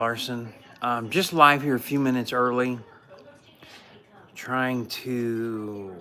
Larson. Just live here a few minutes early, trying to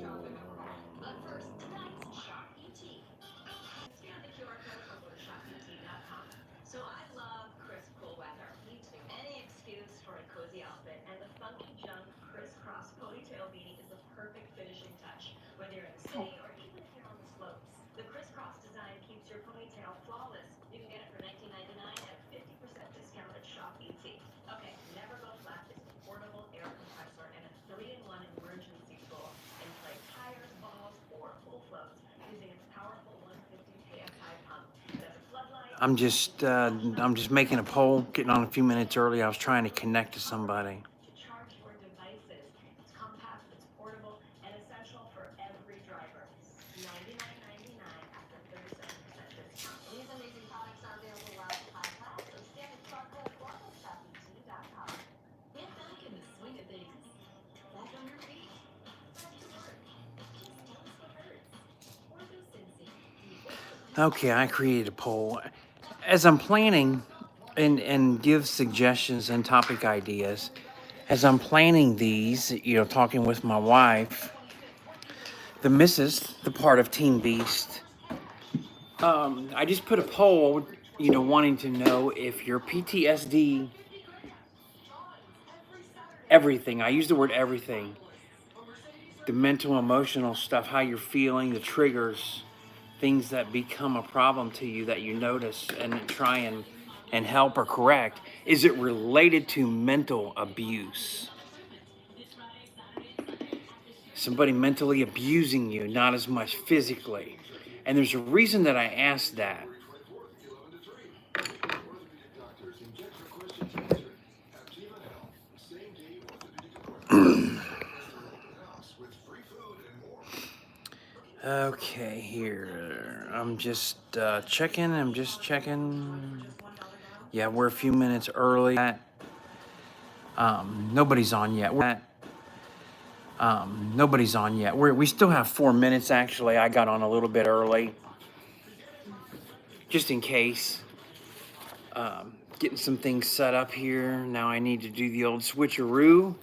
I'm just making a poll, getting on a few minutes early. I was trying to connect to somebody. Okay, I created a poll. As I'm planning and give suggestions and topic ideas, as I'm planning these, talking with my wife, the missus, the part of Team Beast, I just put a poll, wanting to know if your PTSD, everything, I use the word everything, the mental, emotional stuff, how you're feeling, the triggers, things that become a problem to you that you notice and try and help or correct, is it related to mental abuse? Somebody mentally abusing you, not as much physically. And there's a reason that I asked that. Okay, here. I'm just checking. Yeah, we're a few minutes early. Nobody's on yet. Nobody's on yet. We still have 4 minutes, actually. I got on a little bit early, just in case. Getting some things set up here. Now I need to do the old switcheroo.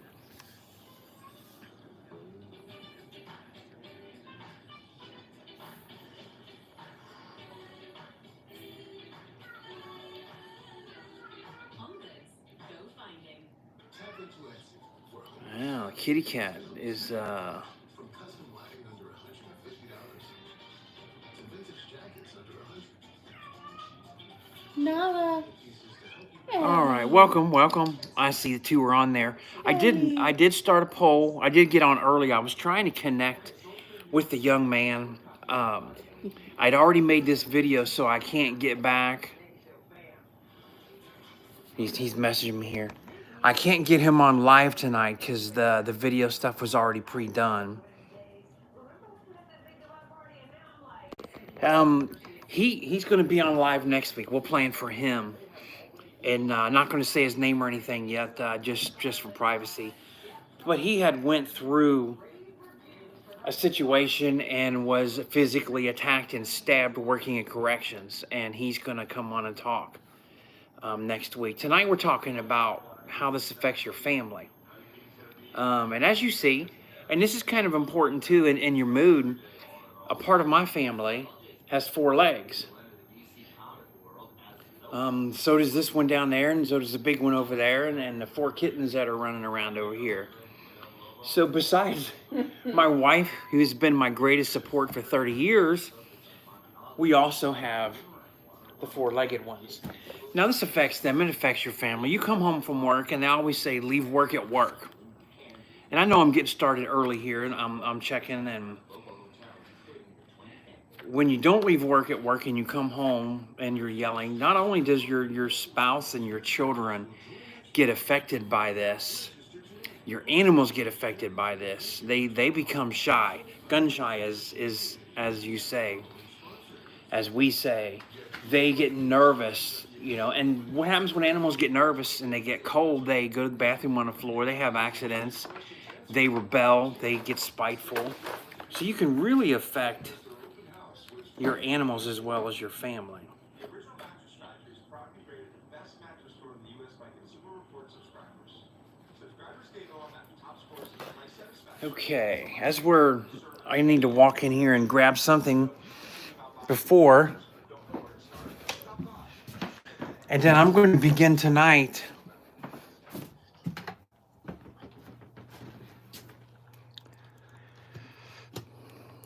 Well, kitty cat is Nala. all right, welcome. I see the two are on there. I did start a poll. I did get on early. I was trying to connect with the young man. I'd already made this video, so I can't get back. He's messaging me here. I can't get him on live tonight because the video stuff was already pre-done. He's going to be on live next week. We'll plan for him, and not going to say his name or anything yet, just for privacy. But he had went through a situation and was physically attacked and stabbed working in corrections, and he's going to come on and talk next week. Tonight we're talking about how this affects your family. And as you see, and this is kind of important too in your mood, a part of my family has 4 legs. So does this one down there, and so does the big one over there, and the 4 kittens that are running around over here. So besides my wife, who's been my greatest support for 30 years, we also have the 4-legged ones. Now this affects them, it affects your family. You come home from work, and they always say, leave work at work. And I know I'm getting started early here, and I'm checking, and when you don't leave work at work and you come home and you're yelling, not only does your spouse and your children get affected by this, your animals get affected by this. They become shy, gun shy, as you say, as we say. They get nervous, and what happens when animals get nervous and they get cold? They go to the bathroom on the floor, they have accidents, they rebel, they get spiteful. So you can really affect your animals as well as your family. Okay, I need to walk in here and grab something before, and then I'm going to begin tonight.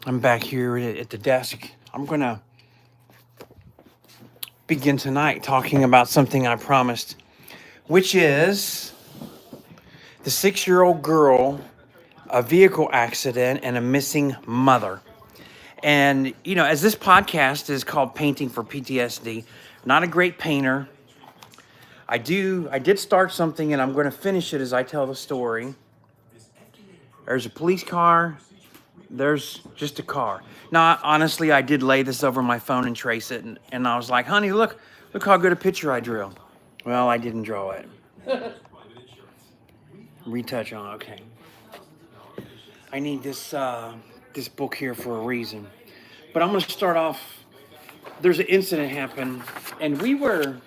I'm back here at the desk. I'm going to begin tonight talking about something I promised, which is the 6-year-old girl, a vehicle accident, and a missing mother. And, you know, as this podcast is called Painting for PTSD, not a great painter. I did start something, and I'm going to finish it as I tell the story. There's a police car. There's just a car. Now, honestly, I did lay this over my phone and trace it, and I was like, honey, look how good a picture I drew. Well, I didn't draw it. Retouch on, okay. I need this book here for a reason. But I'm going to start off. There's an incident happened, and were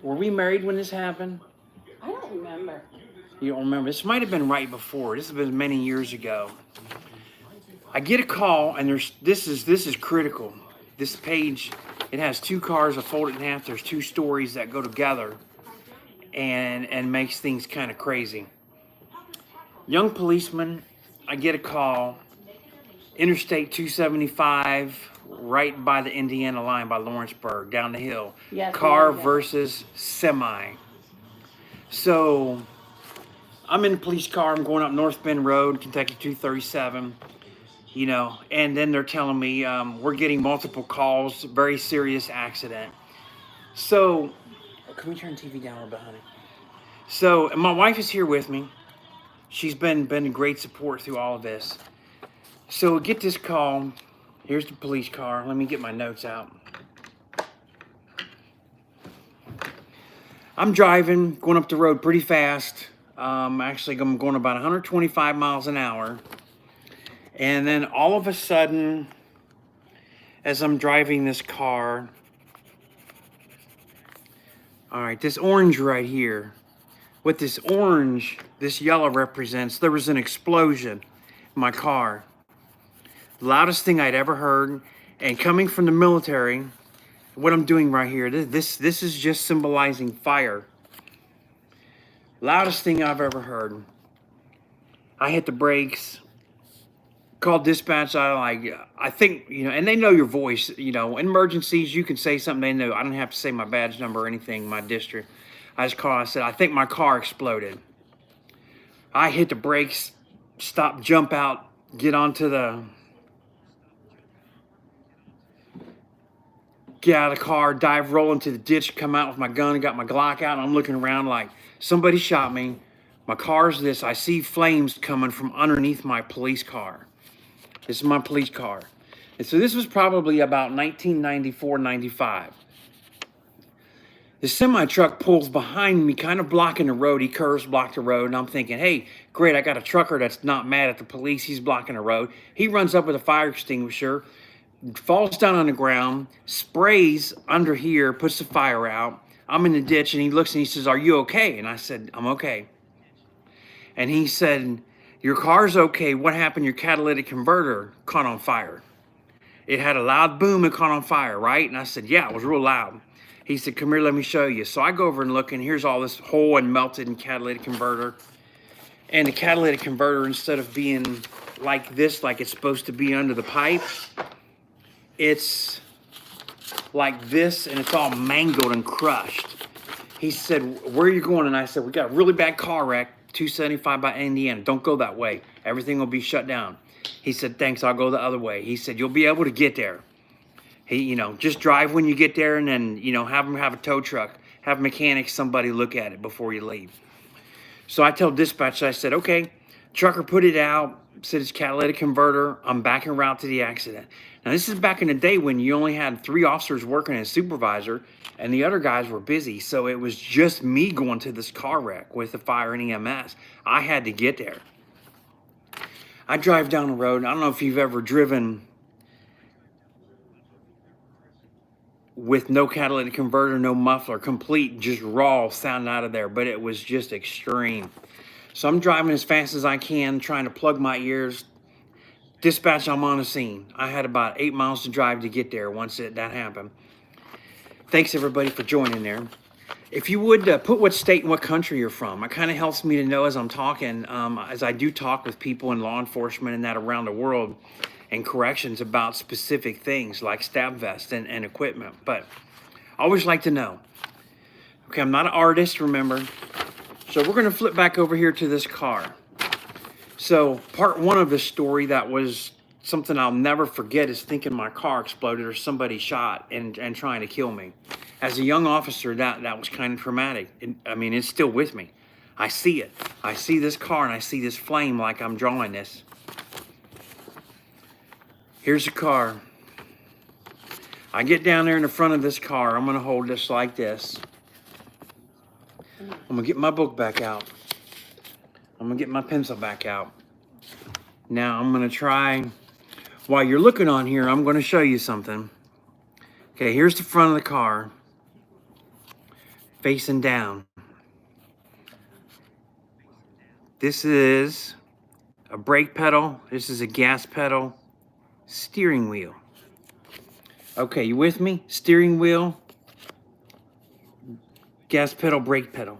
we married when this happened? I don't remember. You don't remember? This might have been right before. This has been many years ago. I get a call, and this is critical. This page, it has 2 cars. I fold it in half. There's 2 stories that go together, and makes things kind of crazy. Young policeman, I get a call. Interstate 275, right by the Indiana line by Lawrenceburg, down the hill. Yes, Car yes. versus semi. So I'm in the police car. I'm going up North Bend Road, Kentucky 237. You know, and then they're telling me we're getting multiple calls, very serious accident. So, can we turn the TV down a little bit, honey? So, my wife is here with me. She's been great support through all of this. So, get this call. Here's the police car. Let me get my notes out. I'm driving, going up the road pretty fast. Actually, I'm going about 125 miles an hour. And then all of a sudden, as I'm driving this car, all right, this orange right here, what this orange, this yellow represents, there was an explosion in my car. The loudest thing I'd ever heard. And coming from the military, what I'm doing right here, this is just symbolizing fire. Loudest thing I've ever heard. I hit the brakes. Called dispatch. I think, you know, and they know your voice. You know, in emergencies, you can say something they know. I don't have to say my badge number or anything, my district. I just called. I said, I think my car exploded. I hit the brakes, stop, jump out, get out of the car, dive, roll into the ditch, come out with my gun and got my Glock out. And I'm looking around like somebody shot me. My car's this. I see flames coming from underneath my police car. This is my police car. And so this was probably about 1994, 95. The semi-truck pulls behind me, kind of blocking the road. He curves, blocked the road. And I'm thinking, hey, great, I got a trucker that's not mad at the police. He's blocking the road. He runs up with a fire extinguisher, falls down on the ground, sprays under here, puts the fire out. I'm in the ditch, and he looks and he says, are you okay? And I said, I'm okay. And he said, your car's okay. What happened? Your catalytic converter caught on fire. It had a loud boom and caught on fire, right? And I said, yeah, it was real loud. He said, come here, let me show you. So I go over and look, and here's all this whole and melted in catalytic converter. And the catalytic converter, instead of being like this, like it's supposed to be under the pipe, it's like this, and it's all mangled and crushed. He said, where are you going? And I said, we got a really bad car wreck. 275 by Indiana. Don't go that way. Everything will be shut down. He said, thanks, I'll go the other way. He said, you'll be able to get there. He, you know, just drive when you get there, and then, you know, have a tow truck. Have mechanics, somebody look at it before you leave. So I tell dispatch, I said, okay, trucker put it out, said it's catalytic converter. I'm back en route to the accident. Now, this is back in the day when you only had 3 officers working and a supervisor, and the other guys were busy. So it was just me going to this car wreck with the fire and EMS. I had to get there. I drive down the road. I don't know if you've ever driven with no catalytic converter, no muffler, complete, just raw sound out of there. But it was just extreme. So I'm driving as fast as I can, trying to plug my ears. Dispatch, I'm on the scene. I had about 8 miles to drive to get there once that happened. Thanks everybody for joining there. If you would put what state and what country you're from, it kind of helps me to know as I'm talking, as I do talk with people in law enforcement and that around the world and corrections about specific things like stab vests and equipment. But I always like to know. Okay, I'm not an artist, remember. So we're going to flip back over here to this car. So part one of the story that was something I'll never forget is thinking my car exploded or somebody shot and trying to kill me. As a young officer, that was kind of traumatic. I mean, it's still with me. I see it. I see this car and I see this flame like I'm drawing this. Here's the car. I get down there in the front of this car. I'm going to hold this like this. I'm going to get my book back out. I'm going to get my pencil back out. Now I'm going to try, while you're looking on here, I'm going to show you something. Okay, here's the front of the car, facing down. This is a brake pedal. This is a gas pedal, steering wheel. Okay, you with me? Steering wheel, gas pedal, brake pedal.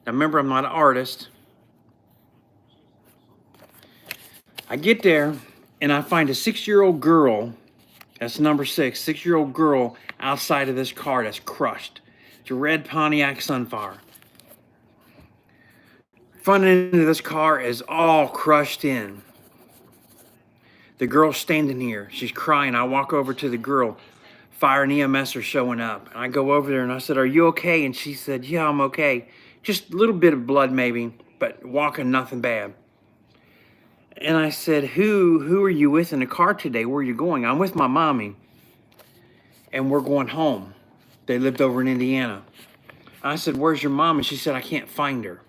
Now remember, I'm not an artist. I get there and I find a 6-year-old girl, that's number 6, 6-year-old girl outside of this car that's crushed. It's a red Pontiac Sunfire. Front end of this car is all crushed in. The girl's standing here. She's crying. I walk over to the girl. Fire and EMS are showing up. And I go over there and I said, "Are you okay?" And she said, "Yeah, I'm okay. Just a little bit of blood maybe, but walking nothing bad." And I said, who are you with in the car today? Where are you going?" "I'm with my mommy. And we're going home." They lived over in Indiana. I said, "Where's your mom?" And she said, "I can't find her."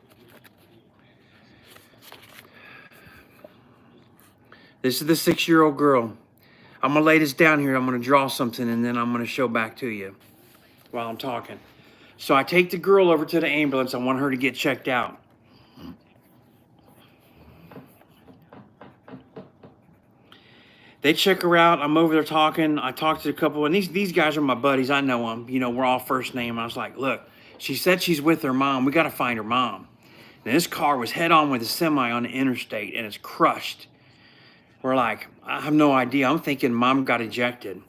This is the 6-year-old girl. I'm going to lay this down here. I'm going to draw something and then I'm going to show back to you while I'm talking. So I take the girl over to the ambulance. I want her to get checked out. They check her out. I'm over there talking. I talked to a couple, and these guys are my buddies. I know them. You know, we're all first name. I was like, "Look, she said she's with her mom. We got to find her mom." And this car was head on with a semi on the interstate, and it's crushed. We're like, I have no idea. I'm thinking mom got ejected.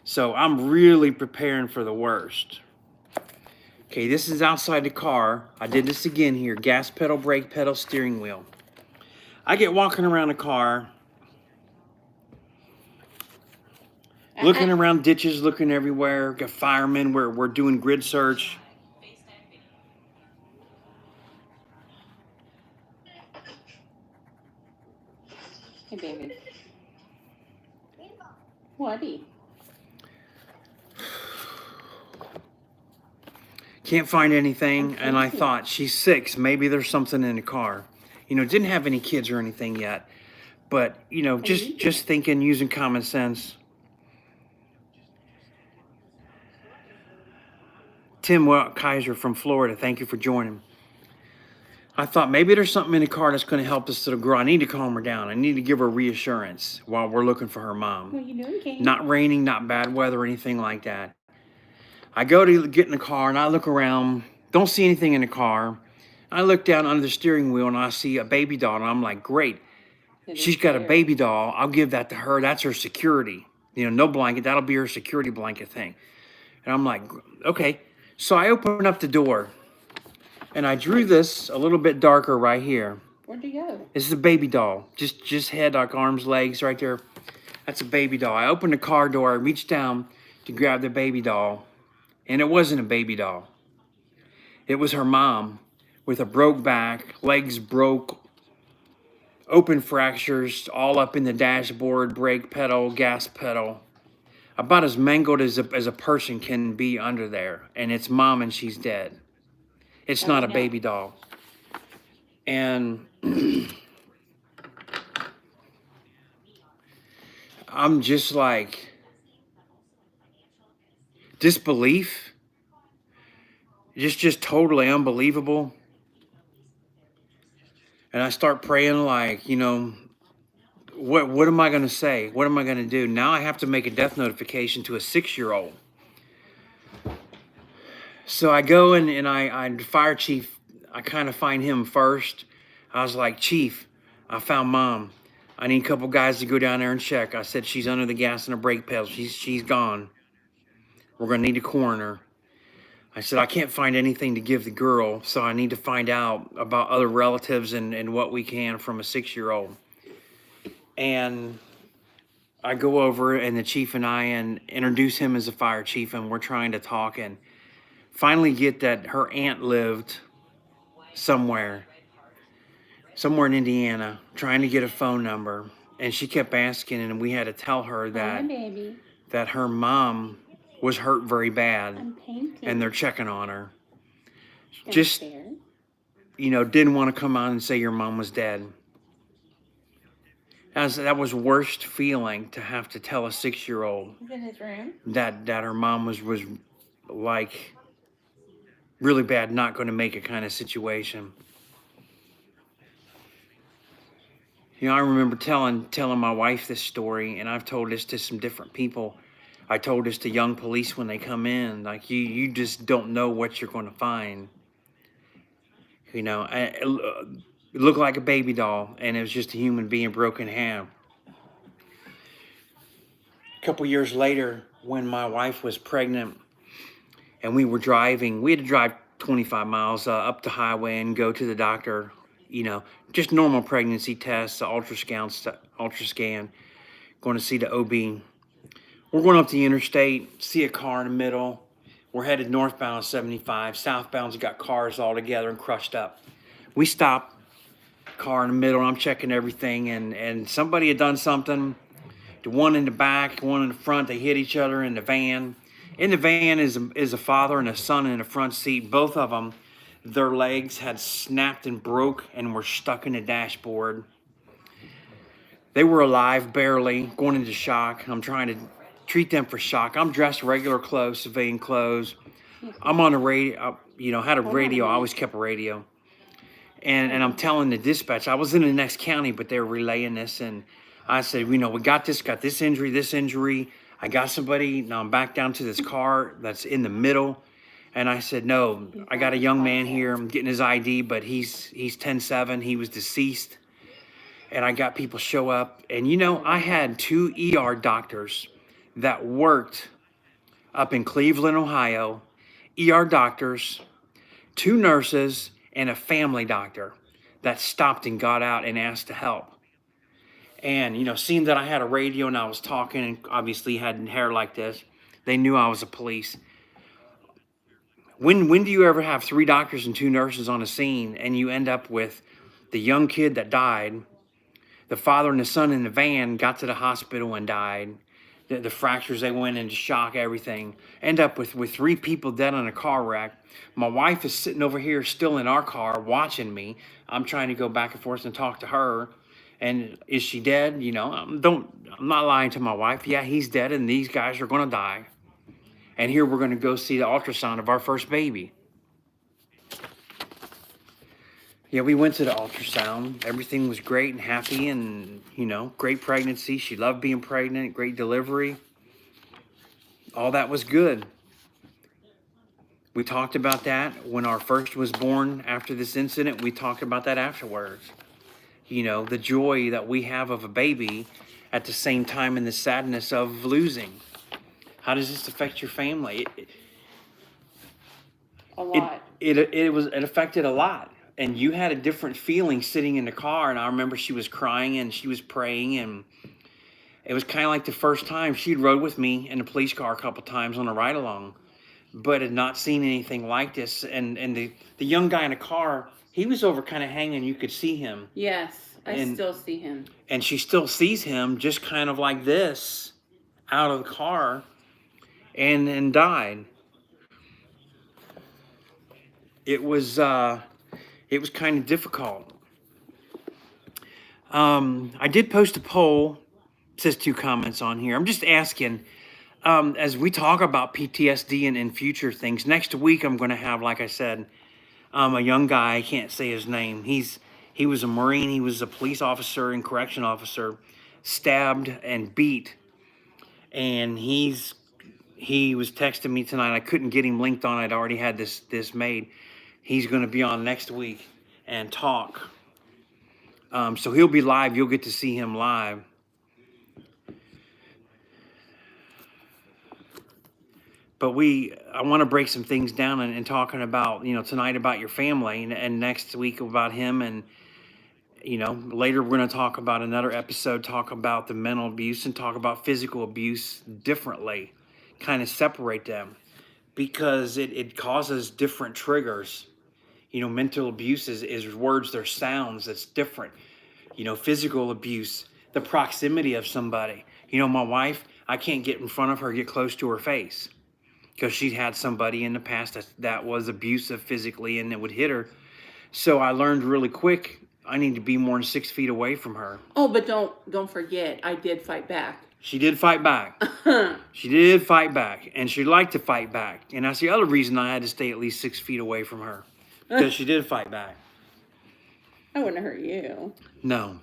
So I'm really preparing for the worst. Okay, this is outside the car. I did this again here. Gas pedal, brake pedal, steering wheel. I get walking around the car, looking around ditches, looking everywhere. Got firemen. We're doing grid search. Hey, baby. Whatty? Can't find anything, and I thought, she's 6. Maybe there's something in the car. You know, didn't have any kids or anything yet, but you know, just thinking, using common sense. Tim Kaiser from Florida, thank you for joining. I thought maybe there's something in the car that's going to help this little girl. I need to calm her down. I need to give her reassurance while we're looking for her mom. What are you doing, Kate? Not raining, not bad weather or anything like that. I go to get in the car and I look around, don't see anything in the car. I look down under the steering wheel and I see a baby doll and I'm like, great. She's got a baby doll. I'll give that to her. That's her security. You know, no blanket. That'll be her security blanket thing. And I'm like, okay. So I open up the door and I drew this a little bit darker right here. Where'd you go? This is a baby doll. Just head, like arms, legs right there. That's a baby doll. I opened the car door, I reached down to grab the baby doll. And it wasn't a baby doll. It was her mom with a broke back, legs broke, open fractures all up in the dashboard, brake pedal, gas pedal. About as mangled as a person can be under there. And it's mom and she's dead. It's not a baby doll. And I'm just like, disbelief, just totally unbelievable. And I start praying like, what am I going to say? What am I going to do? Now I have to make a death notification to a 6-year-old. So I go and I fire chief, I kind of find him first. I was like, Chief, I found Mom. I need a couple guys to go down there and check. I said, she's under the gas and the brake pedal. She's gone. We're going to need a coroner. I said, I can't find anything to give the girl, so I need to find out about other relatives and what we can from a 6-year-old. And I go over, and the chief and I and introduce him as a fire chief, and we're trying to talk and finally get that her aunt lived somewhere in Indiana, trying to get a phone number. And she kept asking, and we had to tell her Hi, baby. that her mom was hurt very bad, I'm painting. and they're checking on her. Just, Didn't want to come on and say your mom was dead. That was worst feeling, to have to tell a 6-year-old He's in his room. that her mom was like really bad, not going to make it kind of situation. I remember telling my wife this story, and I've told this to some different people. I told this to young police when they come in, like, you just don't know what you're going to find. It looked like a baby doll, and it was just a human being broken in half. A couple years later, when my wife was pregnant, and we were driving, we had to drive 25 miles up the highway and go to the doctor, just normal pregnancy tests, ultrascan, going to see the OB. We're going up the interstate, see a car in the middle. We're headed northbound 75. Southbound's got cars all together and crushed up. We stop, car in the middle, and I'm checking everything, and somebody had done something. The one in the back, one in the front, they hit each other in the van. In the van is a father and a son in the front seat. Both of them, their legs had snapped and broke and were stuck in the dashboard. They were alive, barely, going into shock. I'm trying to treat them for shock. I'm dressed regular clothes, civilian clothes. I'm on the radio, had a radio. I always kept a radio. And I'm telling the dispatch, I was in the next county, but they were relaying this. And I said, we got this injury. I got somebody. Now I'm back down to this car that's in the middle. And I said, no, I got a young man here. I'm getting his ID, but he's 10-7. He was deceased. And I got people show up. And, I had 2 ER doctors that worked up in Cleveland, Ohio, ER doctors, 2 nurses, and a family doctor that stopped and got out and asked to help. And, seeing that I had a radio and I was talking and obviously had hair like this, they knew I was a police. When do you ever have 3 doctors and 2 nurses on a scene and you end up with the young kid that died, the father and the son in the van got to the hospital and died, the fractures, they went into shock, everything, end up with 3 people dead in a car wreck. My wife is sitting over here still in our car watching me. I'm trying to go back and forth and talk to her. And is she dead? I'm not lying to my wife. Yeah, he's dead, and these guys are going to die. And here we're going to go see the ultrasound of our first baby. Yeah, we went to the ultrasound. Everything was great and happy, and, great pregnancy. She loved being pregnant, great delivery. All that was good. We talked about that when our first was born after this incident. We talked about that afterwards. The joy that we have of a baby at the same time and the sadness of losing. How does this affect your family? A lot. It affected a lot. And you had a different feeling sitting in the car. And I remember she was crying and she was praying. And it was kind of like the first time she'd rode with me in the police car a couple times on a ride along, but had not seen anything like this. And the young guy in the car, he was over kind of hanging. You could see him. Yes, I still see him. And she still sees him just kind of like this out of the car and died. It was kind of difficult. I did post a poll says 2 comments on here. I'm just asking, as we talk about PTSD and future things, next week I'm going to have, like I said, a young guy, I can't say his name. He was a Marine, he was a police officer and correction officer, stabbed and beat. And he was texting me tonight. I couldn't get him linked on. I'd already had this made. He's going to be on next week and talk. So he'll be live. You'll get to see him live. But I want to break some things down and talking about, tonight about your family and next week about him. And, later we're going to talk about another episode, talk about the mental abuse and talk about physical abuse differently, kind of separate them because it causes different triggers. Mental abuse is words, they're sounds, that's different. Physical abuse, the proximity of somebody. My wife, I can't get in front of her, get close to her face because she'd had somebody in the past that was abusive physically and it would hit her. So I learned really quick, I need to be more than 6 feet away from her. Oh, but don't forget, I did fight back. She did fight back. She did fight back, and she liked to fight back. And that's the other reason I had to stay at least 6 feet away from her, because she did fight back. I wouldn't hurt you. No.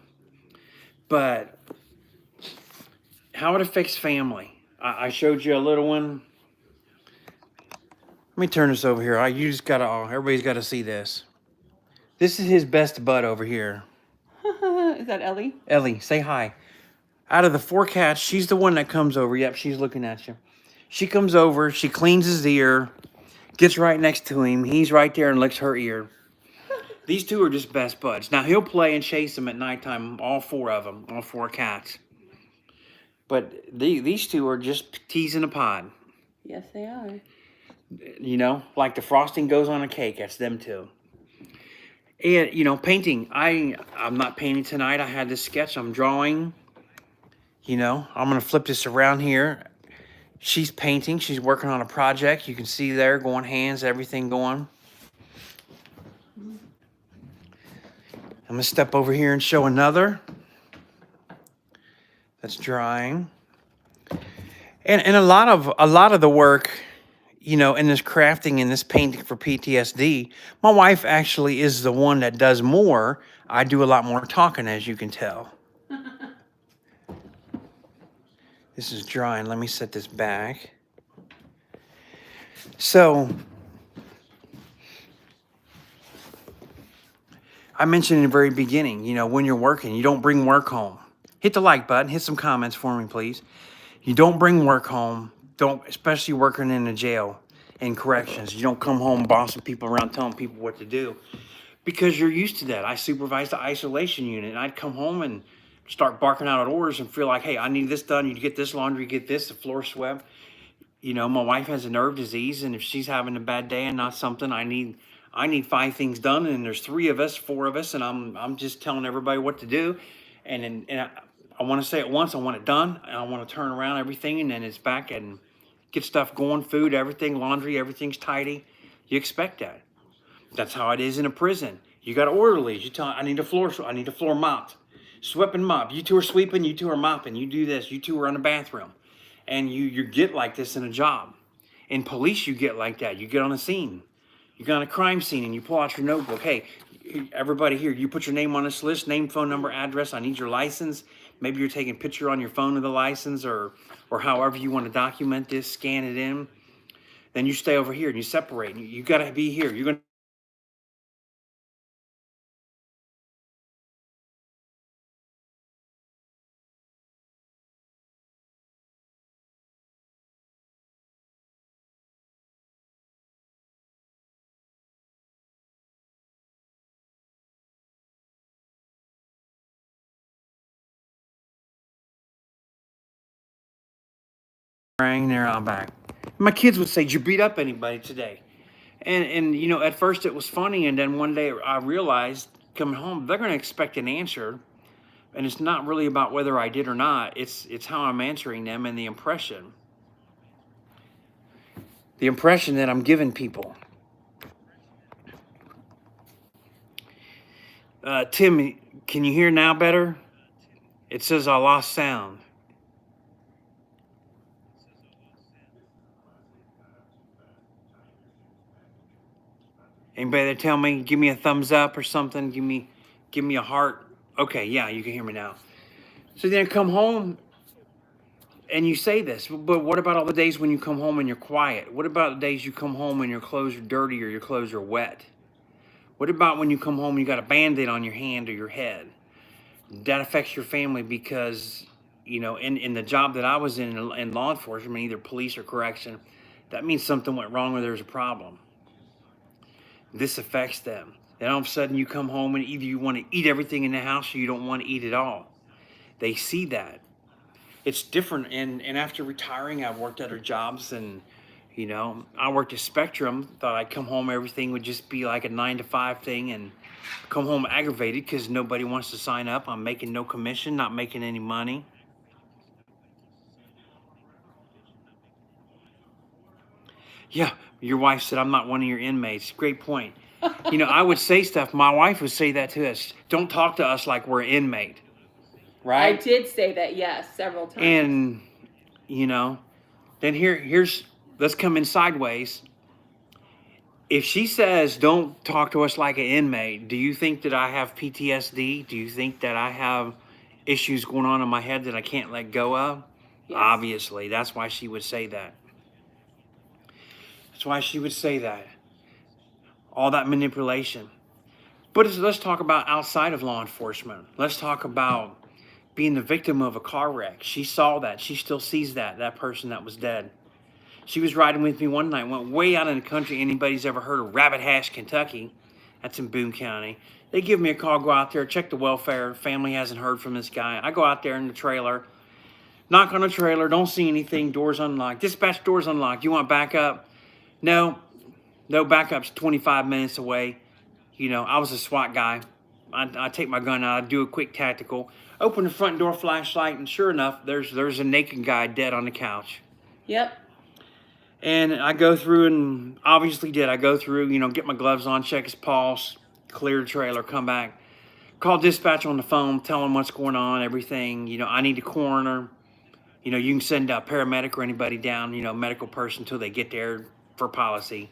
But how it affects family. I showed you a little one. Let me turn this over here. Everybody's got to see this. This is his best bud over here. Is that Ellie? Ellie, say hi. Out of the 4 cats, she's the one that comes over. Yep, she's looking at you. She comes over, she cleans his ear, gets right next to him. He's right there and licks her ear. These 2 are just best buds. Now, he'll play and chase them at nighttime, all 4 of them, all 4 cats. But these 2 are just teasing a pod. Yes, they are. Like the frosting goes on a cake, that's them 2. And, painting. I'm not painting tonight. I had this sketch I'm drawing. I'm going to flip this around here. She's painting. She's working on a project. You can see there, going hands, everything going. I'm going to step over here and show another. That's drying. And a lot of the work, in this crafting and this painting for PTSD, my wife actually is the one that does more. I do a lot more talking, as you can tell. This is drying. Let me set this back. So, I mentioned in the very beginning, when you're working, you don't bring work home. Hit the like button. Hit some comments for me, please. You don't bring work home. Especially working in a jail, in corrections. You don't come home bossing people around, telling people what to do. Because you're used to that. I supervised the isolation unit, and I'd come home and start barking out orders and feel like, hey, I need this done. You get this laundry, get this, the floor swept. My wife has a nerve disease, and if she's having a bad day and not something, I need 5 things done, and there's 3 of us, 4 of us, and I'm just telling everybody what to do. And I want to say it once, I want it done, and I want to turn around everything, and then it's back and get stuff going, food, everything, laundry, everything's tidy. You expect that. That's how it is in a prison. You got orderlies. You tell, I need a floor mopped. Sweep and mop. You 2 are sweeping, you 2 are mopping. You do this, you 2 are in the bathroom. And you get like this in a job. In police, you get like that. You get on a scene. You get on a crime scene and you pull out your notebook. Hey, everybody here, you put your name on this list, name, phone number, address. I need your license. Maybe you're taking a picture on your phone of the license or however you want to document this, scan it in. Then you stay over here and you separate. You got to be here. You're going to rang there, I'm back. My kids would say, did you beat up anybody today? And at first it was funny, and then one day I realized coming home, they're going to expect an answer, and it's not really about whether I did or not. It's how I'm answering them and the impression that I'm giving people. Tim, can you hear now better? It says I lost sound. Anybody that tell me, give me a thumbs up or something, give me a heart. Okay, yeah, you can hear me now. So then I come home and you say this, but what about all the days when you come home and you're quiet? What about the days you come home and your clothes are dirty or your clothes are wet? What about when you come home and you got a Band-Aid on your hand or your head? That affects your family because, in the job that I was in law enforcement, either police or correction, that means something went wrong or there's a problem. This affects them. Then all of a sudden you come home and either you want to eat everything in the house or you don't want to eat at all. They see that. It's different. And after retiring, I've worked other jobs and, I worked at Spectrum, thought I'd come home, everything would just be like a 9 to 5 thing and come home aggravated because nobody wants to sign up. I'm making no commission, not making any money. Yeah, your wife said I'm not one of your inmates. Great point. I would say stuff. My wife would say that to us. Don't talk to us like we're an inmate. Right? I did say that, yes, several times. And, then here's, let's come in sideways. If she says, don't talk to us like an inmate, do you think that I have PTSD? Do you think that I have issues going on in my head that I can't let go of? Yes. Obviously, that's why she would say that. That's why she would say that. All that manipulation. But let's talk about outside of law enforcement. Let's talk about being the victim of a car wreck. She saw that. She still sees that person that was dead. She was riding with me one night, went way out in the country. Anybody's ever heard of Rabbit Hash, Kentucky? That's in Boone County. They give me a call, go out there, check the welfare. Family hasn't heard from this guy. I go out there in the trailer, knock on the trailer, don't see anything, doors unlocked. Dispatch, doors unlocked. You want backup? No backup's 25 minutes away. I was a SWAT guy. I take my gun out, I do a quick tactical, open the front door flashlight, and sure enough, there's a naked guy dead on the couch. Yep. And I go through and obviously did. I go through, get my gloves on, check his pulse, clear the trailer, come back, call dispatch on the phone, tell them what's going on, everything. I need a coroner. You can send a paramedic or anybody down, medical person until they get there for policy.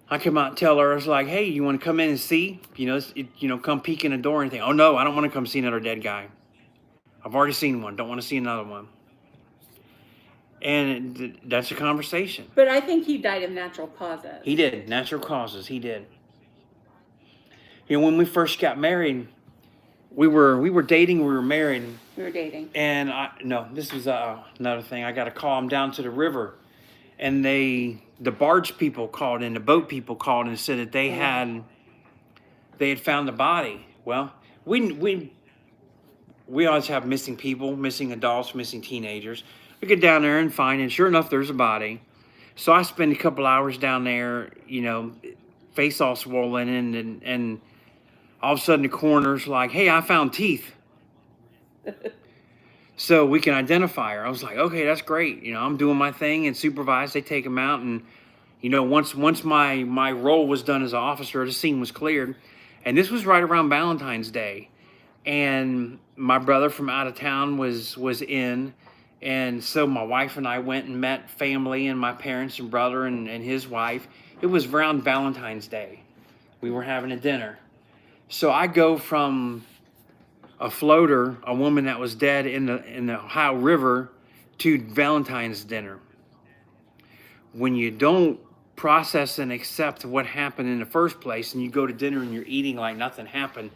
I come out and tell her, I was like, hey, you want to come in and see? Come peek in the door or anything. Oh, no, I don't want to come see another dead guy. I've already seen one. Don't want to see another one. And that's a conversation. But I think he died of natural causes. He did. Natural causes. He did. When we first got married, we were dating. We were married. We were dating. And this was another thing. I got a call. I'm down to the river. And the barge people called in. The boat people called and said that they had found the body. Well, we always have missing people, missing adults, missing teenagers. We get down there and find, and sure enough, there's a body. So I spend a couple hours down there, face all swollen, and all of a sudden the coroner's like, hey, I found teeth. So we can identify her. I was like, okay, that's great. I'm doing my thing and supervise. They take them out, and once my role was done as an officer, the scene was cleared, and this was right around Valentine's Day, and my brother from out of town was in. And so my wife and I went and met family and my parents and brother and his wife. It was around Valentine's Day. We were having a dinner. So I go from a floater, a woman that was dead in the Ohio River, to Valentine's dinner. When you don't process and accept what happened in the first place and you go to dinner and you're eating like nothing happened,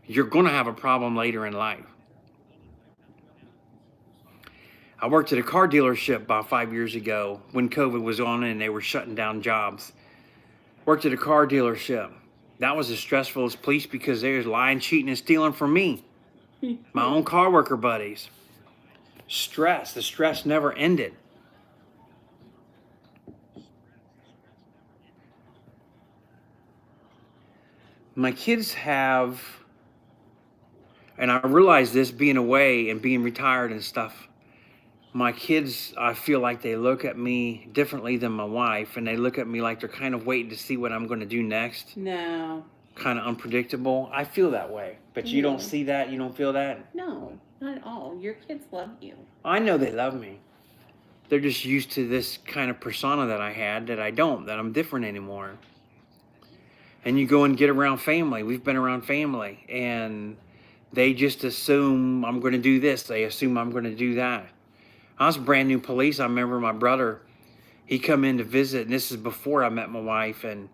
you're going to have a problem later in life. I worked at a car dealership about 5 years ago when COVID was on and they were shutting down jobs. Worked at a car dealership. That was as stressful as police because they was lying, cheating, and stealing from me. My own car worker buddies. Stress. The stress never ended. My kids have, and I realize this being away and being retired and stuff, my kids, I feel like they look at me differently than my wife, and they look at me like they're kind of waiting to see what I'm going to do next. No. Kind of unpredictable. I feel that way. But you don't see that? You don't feel that? No, not at all. Your kids love you. I know they love me. They're just used to this kind of persona that I had that I don't, that I'm different anymore. And you go and get around family. We've been around family, and they just assume I'm going to do this. They assume I'm going to do that. I was brand new police. I remember my brother, he come in to visit, and this is before I met my wife, and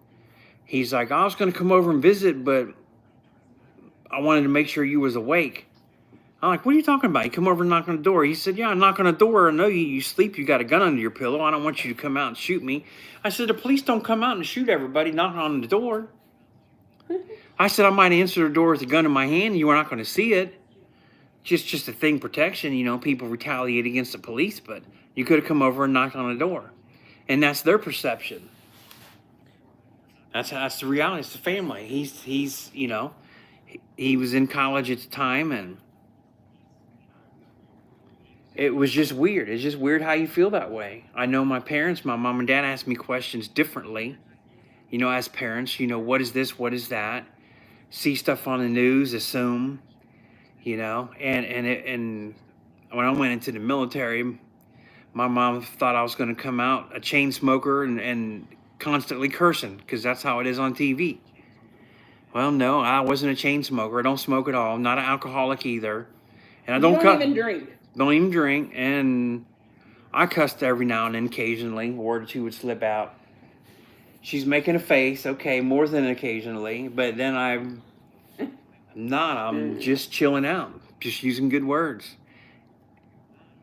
he's like, I was going to come over and visit, but I wanted to make sure you was awake. I'm like, what are you talking about? You come over and knock on the door. He said, yeah, I knock on the door. I know you sleep. You got a gun under your pillow. I don't want you to come out and shoot me. I said, the police don't come out and shoot everybody knocking on the door. I said, I might answer the door with a gun in my hand. You are not going to see it. Just a thing, protection. You know, people retaliate against the police, but you could have come over and knocked on the door. And that's their perception. That's the reality. It's the family. He's you know, he was in college at the time, and it was just weird. It's just weird how you feel that way. I know my parents, my mom and dad asked me questions differently. You know, as parents, you know, what is this? What is that? See stuff on the news, assume, you know, and when I went into the military, my mom thought I was going to come out a chain smoker and constantly cursing, because that's how it is on TV. Well, no, I wasn't a chain smoker. I don't smoke at all. I'm not an alcoholic either. And I don't even drink. Don't even drink. And I cussed every now and then, occasionally. A word or two would slip out. She's making a face. Okay, more than occasionally. But then I'm not. I'm just chilling out. Just using good words.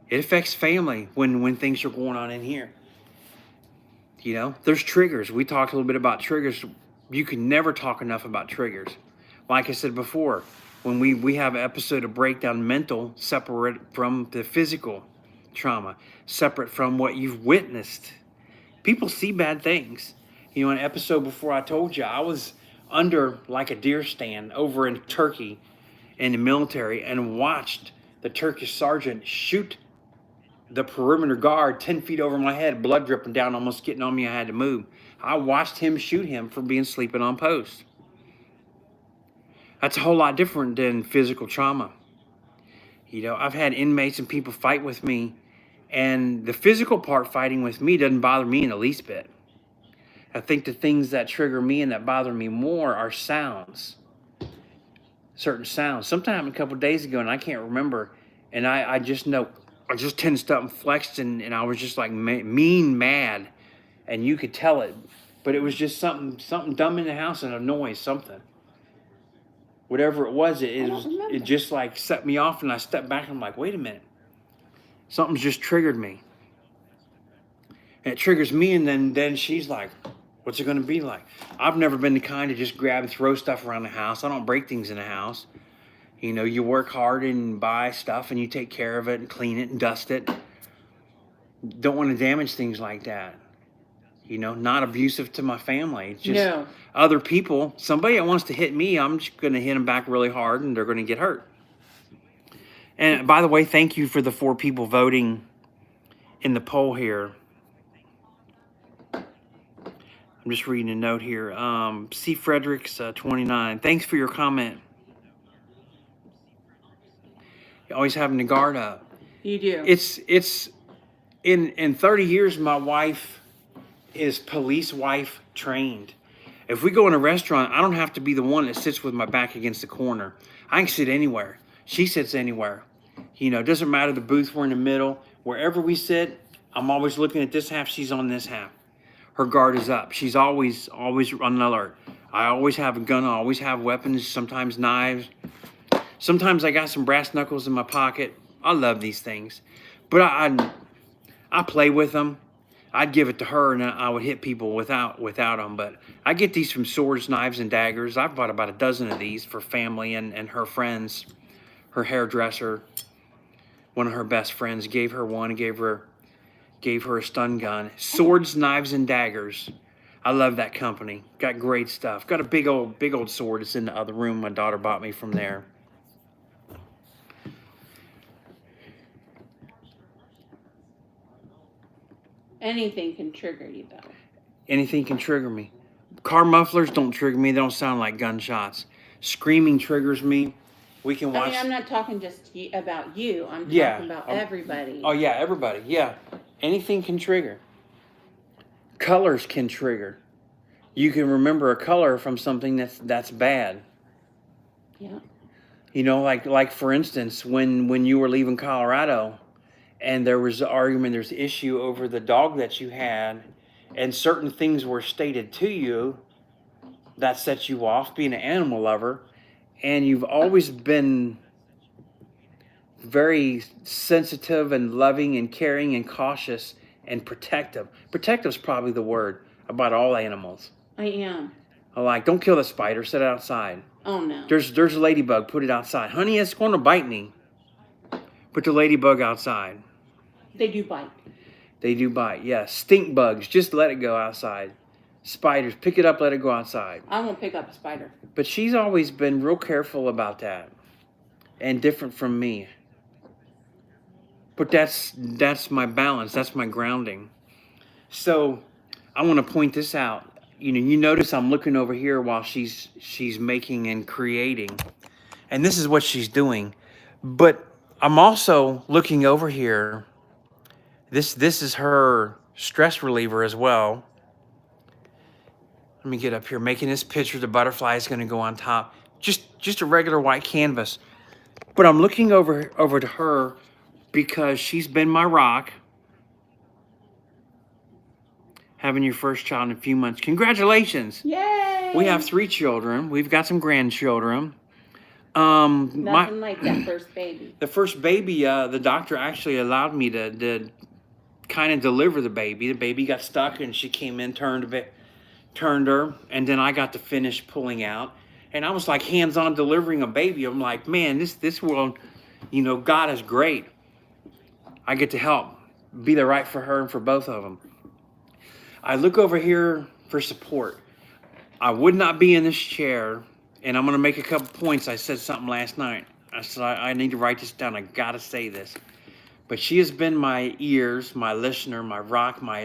It affects family when things are going on in here. You know, there's triggers. We talked a little bit about triggers. You can never talk enough about triggers. Like I said before, when we have an episode of breakdown mental, separate from the physical trauma, separate from what you've witnessed. People see bad things. You know, an episode before I told you, I was under like a deer stand over in Turkey in the military and watched the Turkish sergeant shoot the perimeter guard 10 feet over my head, blood dripping down, almost getting on me. I had to move. I watched him shoot him for being sleeping on post. That's a whole lot different than physical trauma. You know, I've had inmates and people fight with me, and the physical part fighting with me doesn't bother me in the least bit. I think the things that trigger me and that bother me more are sounds. Certain sounds. Sometime a couple of days ago, and I can't remember, and I just know, I just tensed up and flexed, and I was just like mean mad, and you could tell it. But it was just something dumb in the house and a noise, something. Whatever it was, it just like set me off, and I stepped back and I'm like, wait a minute. Something's just triggered me. And it triggers me, and then she's like, what's it going to be like? I've never been the kind to just grab and throw stuff around the house. I don't break things in the house. You know, you work hard and buy stuff and you take care of it and clean it and dust it. Don't want to damage things like that. You know, not abusive to my family. It's just other people. Somebody that wants to hit me, I'm just going to hit them back really hard and they're going to get hurt. And by the way, thank you for the 4 people voting in the poll here. I'm just reading a note here. C. Fredericks, 29. Thanks for your comment. You're always having the guard up. You do. It's in 30 years, my wife is police wife trained. If we go in a restaurant, I don't have to be the one that sits with my back against the corner. I can sit anywhere. She sits anywhere. You know, it doesn't matter the booth, we're in the middle. Wherever we sit, I'm always looking at this half, she's on this half. Her guard is up. She's always on alert. I always have a gun. I always have weapons, sometimes knives. Sometimes I got some brass knuckles in my pocket. I love these things. But I play with them. I'd give it to her, and I would hit people without them. But I get these from swords, knives, and daggers. I've bought about a dozen of these for family and her friends. Her hairdresser, one of her best friends, gave her one and gave her a stun gun. Swords, knives, and daggers. I love that company. Got great stuff. Got a big old sword. It's in the other room. My daughter bought me from there. Anything can trigger you, though. Anything can trigger me. Car mufflers don't trigger me. They don't sound like gunshots. Screaming triggers me. We can watch. I mean, I'm not talking just about you. I'm talking about everybody. Oh, yeah, everybody. Yeah. Anything can trigger. Colors can trigger. You can remember a color from something that's bad. Yeah. You know, like for instance, when you were leaving Colorado, and there was an argument, there's issue over the dog that you had, and certain things were stated to you that set you off, being an animal lover, and you've always been very sensitive and loving and caring and cautious and protective. Protective is probably the word about all animals. I am. Like, don't kill the spider, set it outside. Oh no. There's a ladybug, put it outside. Honey, it's going to bite me. Put the ladybug outside. They do bite. They do bite, yes. Stink bugs, just let it go outside. Spiders, pick it up, let it go outside. I won't pick up a spider. But she's always been real careful about that, and different from me. But that's my balance, that's my grounding. So I want to point this out. You know, you notice I'm looking over here while she's making and creating, and this is what she's doing. But I'm also looking over here. This is her stress reliever as well. Let me get up here, making this picture. The butterfly is going to go on top. Just a regular white canvas. But I'm looking over to her because she's been my rock. Having your first child in a few months. Congratulations. Yay! We have 3 children. We've got some grandchildren. Nothing like that first baby. The first baby, the doctor actually allowed me to kind of deliver the baby. The baby got stuck and she came in, turned her, and then I got to finish pulling out. And I was like hands-on delivering a baby. I'm like, man, this world, you know, God is great. I get to help be the right for her and for both of them. I look over here for support. I would not be in this chair, and I'm going to make a couple points. I said something last night. I said, I need to write this down. I got to say this. But she has been my ears, my listener, my rock, my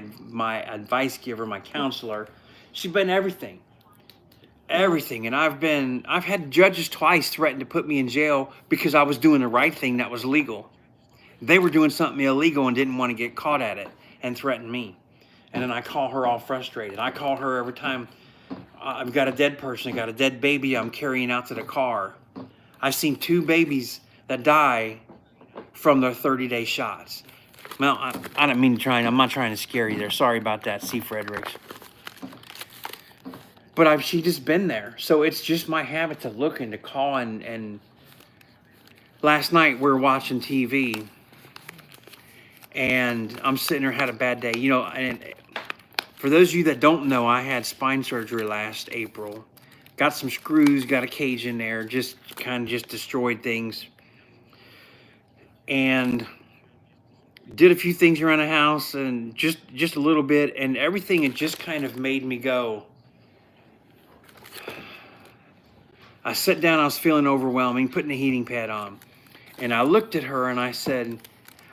advice giver, my counselor. She's been everything. Everything. And I've had judges twice threaten to put me in jail because I was doing the right thing that was legal. They were doing something illegal and didn't want to get caught at it and threatened me. And then I call her all frustrated. I call her every time I've got a dead person, I got a dead baby I'm carrying out to the car. I've seen 2 babies that die from their 30-day shots. Well, I don't mean to try, I'm not trying to scare you there. Sorry about that, C. Fredericks. But she's just been there. So it's just my habit to look and to call. And last night we were watching TV. And I'm sitting there, had a bad day. You know, and for those of you that don't know, I had spine surgery last April. Got some screws, got a cage in there, just kind of just destroyed things. And did a few things around the house and just a little bit. And everything had just kind of made me go. I sat down, I was feeling overwhelming, putting the heating pad on. And I looked at her and I said,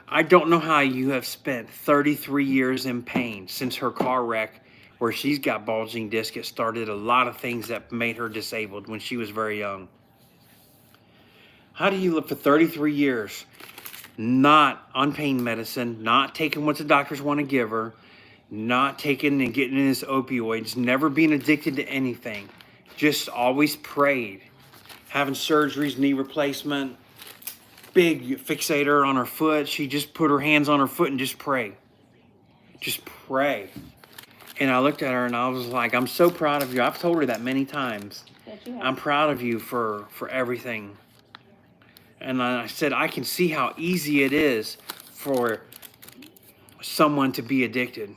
I don't know how you have spent 33 years in pain since her car wreck where she's got bulging disc. It started a lot of things that made her disabled when she was very young. How do you live for 33 years not on pain medicine, not taking what the doctors want to give her, not taking and getting in his opioids, never being addicted to anything, just always prayed, having surgeries, knee replacement, big fixator on her foot. She just put her hands on her foot and just pray. Just pray. And I looked at her and I was like, I'm so proud of you. I've told her that many times. I'm proud of you for everything. And I said, I can see how easy it is for someone to be addicted.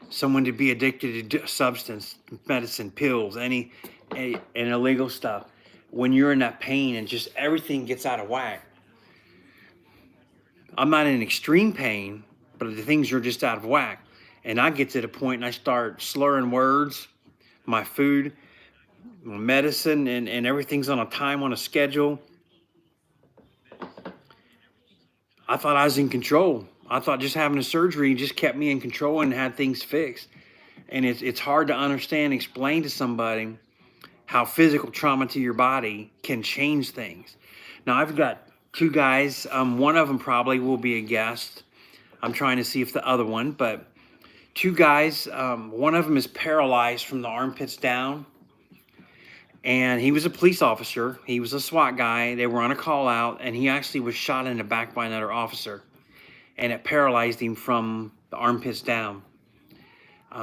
Someone to be addicted to substance, medicine, pills, and illegal stuff. When you're in that pain and just everything gets out of whack. I'm not in extreme pain, but the things are just out of whack. And I get to the point and I start slurring words, my food, my medicine, and everything's on a time, on a schedule. I thought I was in control. I thought just having a surgery just kept me in control and had things fixed. And it's hard to understand, explain to somebody how physical trauma to your body can change things. Now, I've got 2 guys. One of them probably will be a guest. I'm trying to see if the other one, but two guys. One of them is paralyzed from the armpits down. And he was a police officer. He was a SWAT guy. They were on a call out, and he actually was shot in the back by another officer. And it paralyzed him from the armpits down.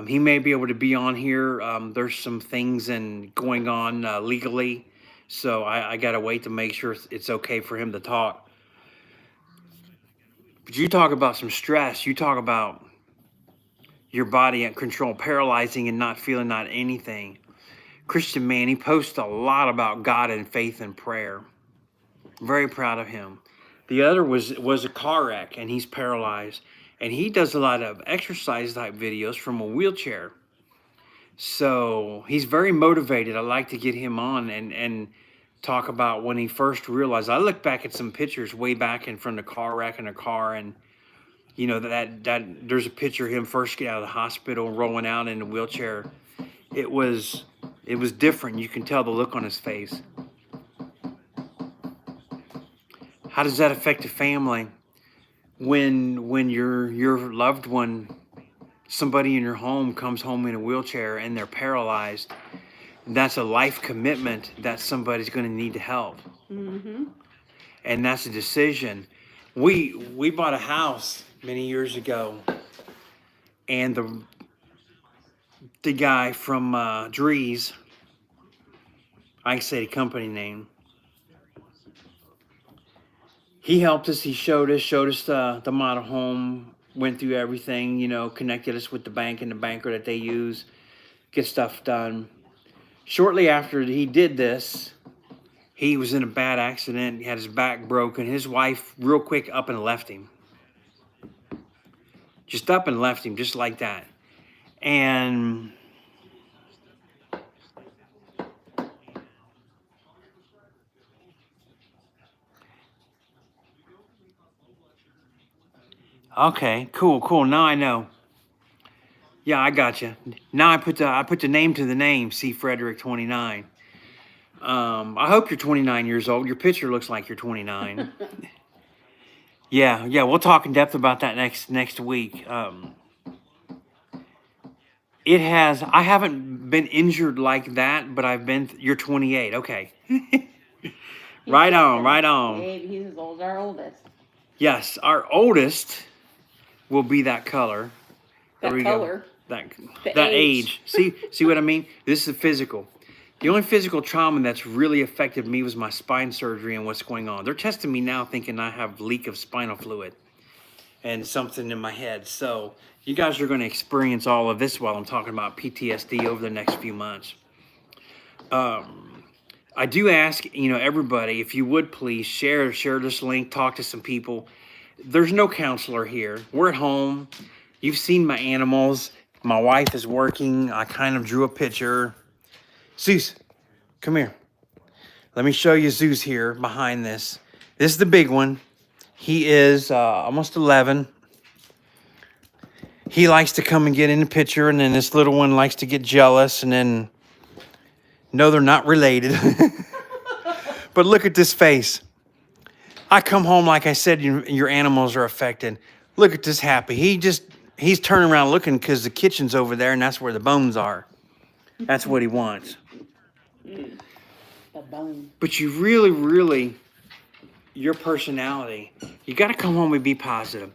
He may be able to be on here. There's some things going on legally. So I got to wait to make sure it's okay for him to talk. But you talk about some stress. You talk about your body at control, paralyzing and not feeling not anything. Christian man, he posts a lot about God and faith and prayer. Very proud of him. The other was a car wreck, and he's paralyzed. And he does a lot of exercise type videos from a wheelchair. So he's very motivated. I like to get him on and talk about when he first realized. I look back at some pictures way back in from the car wreck in a car, and you know that there's a picture of him first getting out of the hospital, rolling out in a wheelchair. It was different. You can tell the look on his face. How does that affect a family when your loved one, somebody in your home, comes home in a wheelchair and they're paralyzed? That's a life commitment that somebody's going to need to help. Mm-hmm. And that's a decision. We bought a house many years ago, and the guy from Drees, I can say the company name, he helped us. He showed us the model home, went through everything, you know, connected us with the bank and the banker that they use, get stuff done. Shortly after he did this, he was in a bad accident. He had his back broken. His wife real quick up and left him. Just up and left him, just like that. And okay, cool. Now I know. Yeah, I got you. Now I put the name to the name. C. Frederick 29. I hope you're 29 years old. Your picture looks like you're 29. Yeah. We'll talk in depth about that next week. I haven't been injured like that, but you're 28. Okay. Right on. He's as old as our oldest. Yes, our oldest will be that color. That color. That age. See what I mean? This is physical. The only physical trauma that's really affected me was my spine surgery and what's going on. They're testing me now thinking I have leak of spinal fluid and something in my head. So you guys are going to experience all of this while I'm talking about PTSD over the next few months. I do ask, everybody, if you would please share this link, talk to some people. There's no counselor here. We're at home. You've seen my animals. My wife is working. I kind of drew a picture. Zeus, come here. Let me show you Zeus here behind this. This is the big one. He is almost 11. He likes to come and get in the picture, and then this little one likes to get jealous, and then, no, they're not related. But look at this face. I come home, like I said, your animals are affected. Look at this happy. He's turning around looking because the kitchen's over there, and that's where the bones are. That's what he wants. The bone. But you really, your personality, you got to come home and be positive.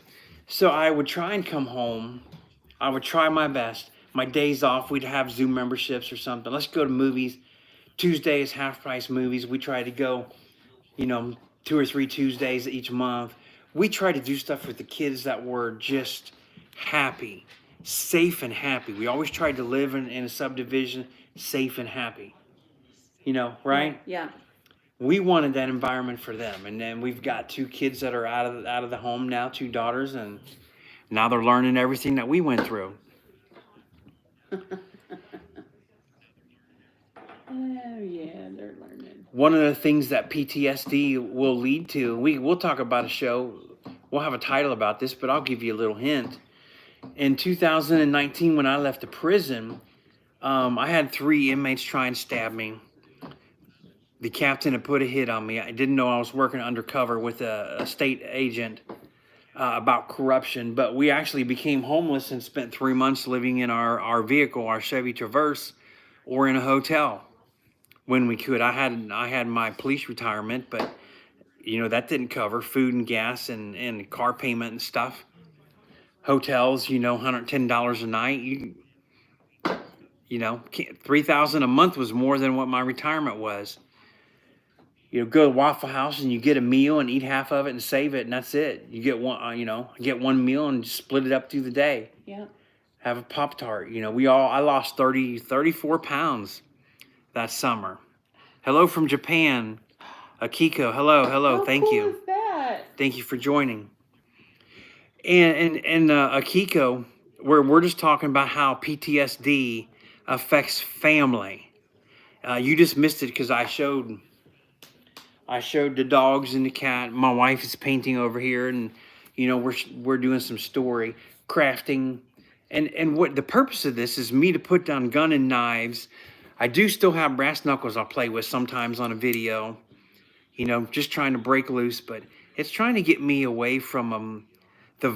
So I would try and come home. I would try my best. My days off, we'd have Zoom memberships or something. Let's go to movies. Tuesday is half price movies. We try to go, 2 or 3 Tuesdays each month. We try to do stuff with the kids that were just happy, safe and happy. We always tried to live in a subdivision, safe and happy. Right? Yeah. We wanted that environment for them. And then we've got 2 kids that are out of the home now, 2 daughters, and now they're learning everything that we went through. Oh, yeah, they're learning. One of the things that PTSD will lead to, we'll talk about a show, we'll have a title about this, but I'll give you a little hint. In 2019, when I left the prison, I had 3 inmates try and stab me. The captain had put a hit on me. I didn't know I was working undercover with a state agent. about corruption, but we actually became homeless and spent 3 months living in our vehicle, our Chevy Traverse, or in a hotel when we could. I had my police retirement, but that didn't cover food and gas and car payment and stuff. Hotels, $110 a night. $3,000 a month was more than what my retirement was. Go to Waffle House and you get a meal and eat half of it and save it, and that's it. You get one, get one meal and split it up through the day. Yeah. Have a Pop-Tart. I lost 34 pounds that summer. Hello from Japan. Akiko, hello. How Thank cool you. is that? Thank you for joining. And Akiko, we're just talking about how PTSD affects family. You just missed it because I showed the dogs and the cat. My wife is painting over here, and we're doing some story crafting, and what the purpose of this is me to put down gun and knives. I do still have brass knuckles I'll play with sometimes on a video, just trying to break loose, but it's trying to get me away from the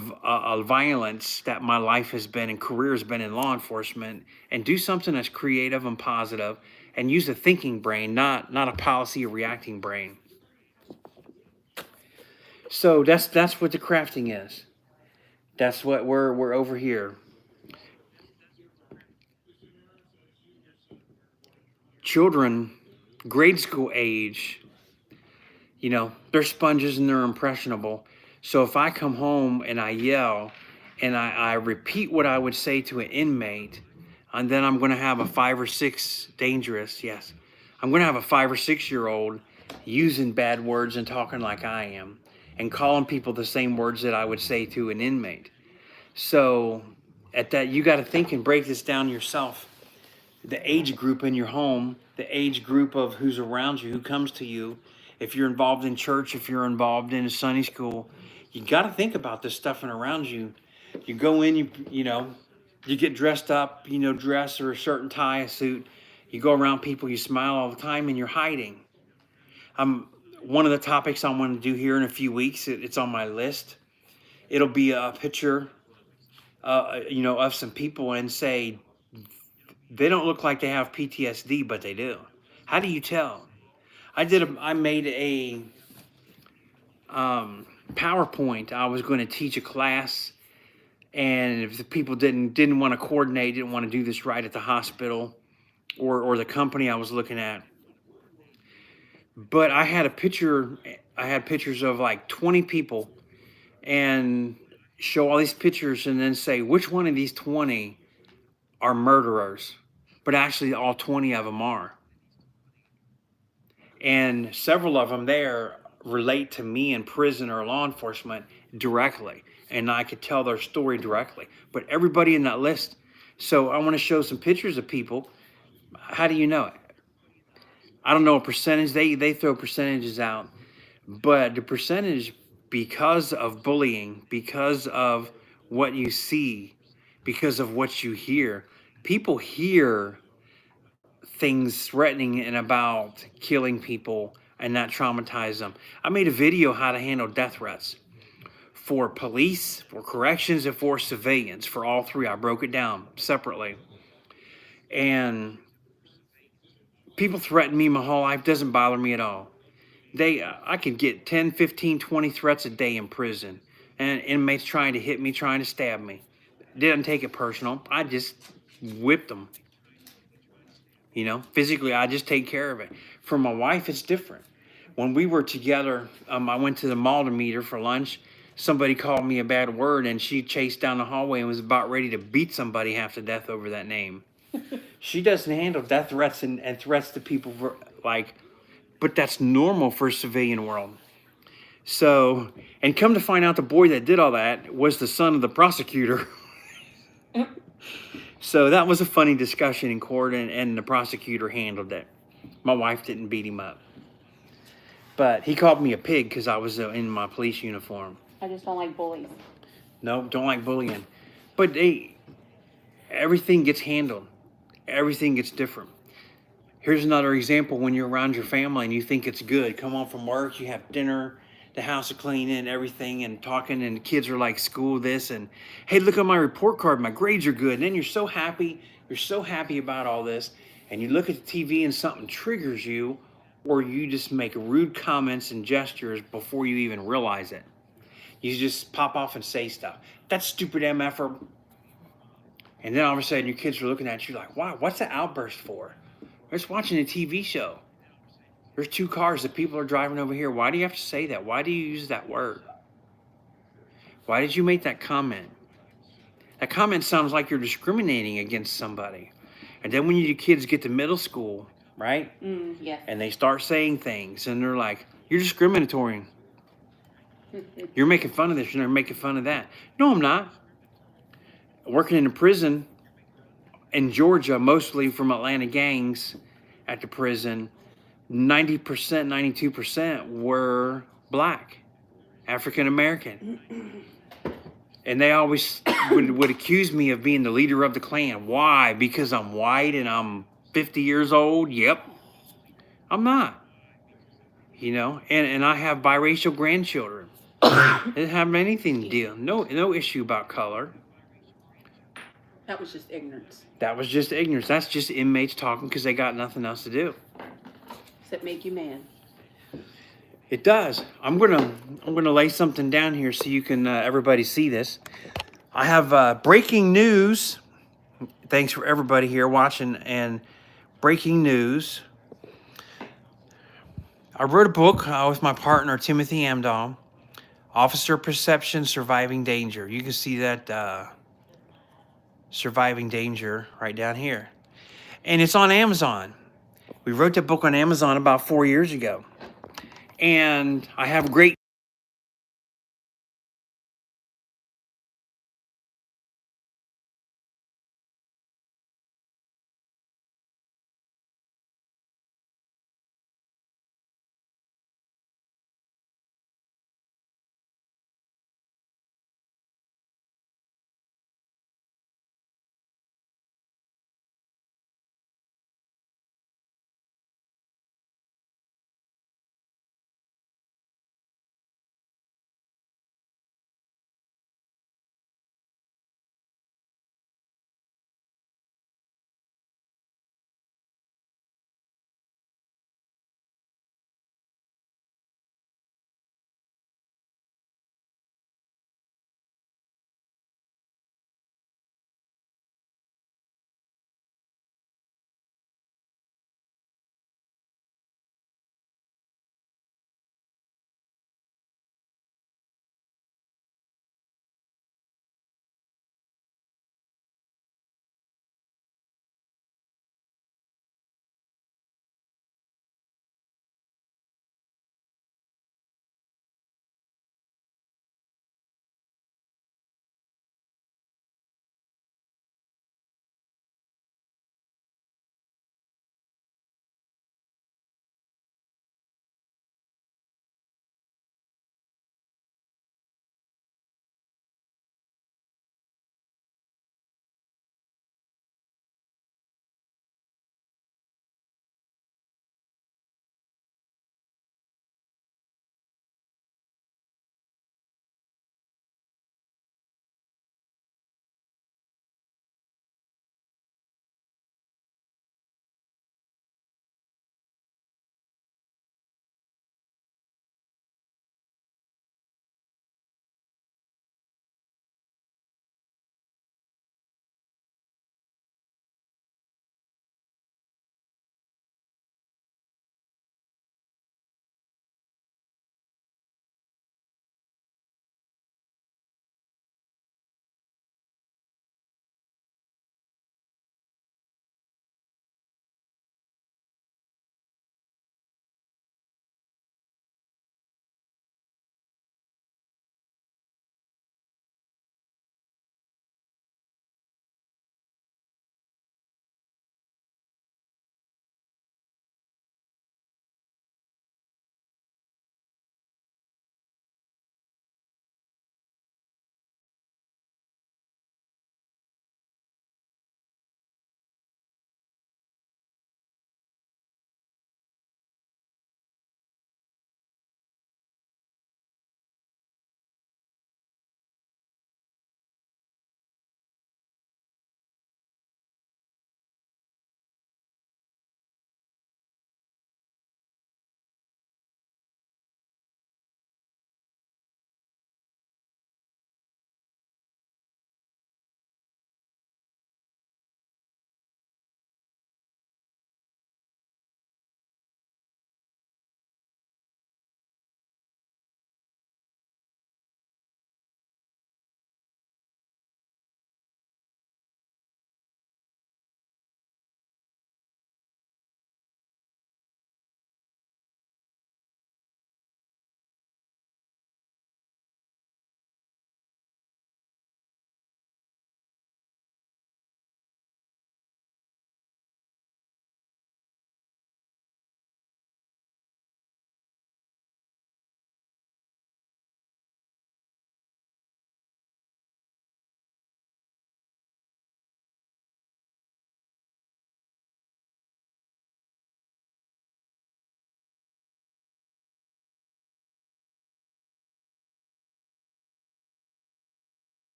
violence that my life has been and career has been in law enforcement, and do something that's creative and positive, and use a thinking brain, not a policy or reacting brain. So that's what the crafting is. That's what we're over here. Children, grade school age, they're sponges and they're impressionable. So if I come home and I yell and I repeat what I would say to an inmate, and then I'm going to have a 5 or 6 dangerous, yes, I'm going to have a 5 or 6-year-old using bad words and talking like I am and calling people the same words that I would say to an inmate. So at that, you got to think and break this down yourself. The age group in your home, the age group of who's around you, who comes to you. If you're involved in church, if you're involved in a Sunday school, you got to think about this stuff and around you. You go in, you get dressed up, dress or a shirt and tie, a suit. You go around people, you smile all the time, and you're hiding. One of the topics I want to do here in a few weeks, it's on my list. It'll be a picture, of some people and say, they don't look like they have PTSD, but they do. How do you tell? I made a PowerPoint. I was going to teach a class, and if the people didn't want to coordinate, didn't want to do this right at the hospital or the company I was looking at. But I had pictures of like 20 people, and show all these pictures and then say, which one of these 20 are murderers? But actually all 20 of them are. And several of them there relate to me in prison or law enforcement directly. And I could tell their story directly. But everybody in that list. So I want to show some pictures of people. How do you know it? I don't know a percentage. They throw percentages out. But the percentage, because of bullying, because of what you see, because of what you hear, people hear things threatening and about killing people and that traumatize them. I made a video how to handle death threats for police, for corrections, and for civilians. For all three, I broke it down separately. And people threaten me my whole life. Doesn't bother me at all. I could get 10, 15, 20 threats a day in prison. And inmates trying to hit me, trying to stab me. Didn't take it personal. I just whipped them. Physically, I just take care of it. For my wife, it's different. When we were together, I went to the mall to meet her for lunch. Somebody called me a bad word, and she chased down the hallway and was about ready to beat somebody half to death over that name. She doesn't handle death threats and threats to people but that's normal for a civilian world. So, and come to find out, the boy that did all that was the son of the prosecutor. So that was a funny discussion in court, and the prosecutor handled it. My wife didn't beat him up. But he called me a pig because I was in my police uniform. I just don't like bullies. No, don't like bullying. But everything gets handled. Everything gets different. Here's another example when you're around your family and you think it's good. Come home from work, you have dinner, the house is clean and everything and talking, and the kids are like, school this, and hey, look at my report card, my grades are good. And then you're so happy about all this, and you look at the TV and something triggers you, or you just make rude comments and gestures before you even realize it. You just pop off and say stuff. That's stupid MFer. And then all of a sudden your kids are looking at you like, wow, what's the outburst for? They're just watching a TV show. There's 2 cars that people are driving over here. Why do you have to say that? Why do you use that word? Why did you make that comment? That comment sounds like you're discriminating against somebody. And then when your kids get to middle school, right? Yes. And they start saying things, and they're like, you're discriminatory. You're making fun of this. You're making fun of that. No, I'm not. Working in a prison in Georgia, mostly from Atlanta gangs at the prison, 90%, 92% were black, African American. And they always would accuse me of being the leader of the Klan. Why? Because I'm white and I'm 50 years old? Yep. I'm not. You know, and I have biracial grandchildren. They didn't have anything to deal. No issue about color. That was just ignorance. That was just ignorance. That's just inmates talking because they got nothing else to do. Does that make you mad? It does. I'm gonna lay something down here so you can everybody see this. I have breaking news. Thanks for everybody here watching. And breaking news. I wrote a book with my partner Timothy Amdahl, Officer Perception: Surviving Danger. You can see that Surviving Danger right down here, and it's on Amazon. We wrote the book on Amazon about 4 years ago, and I have great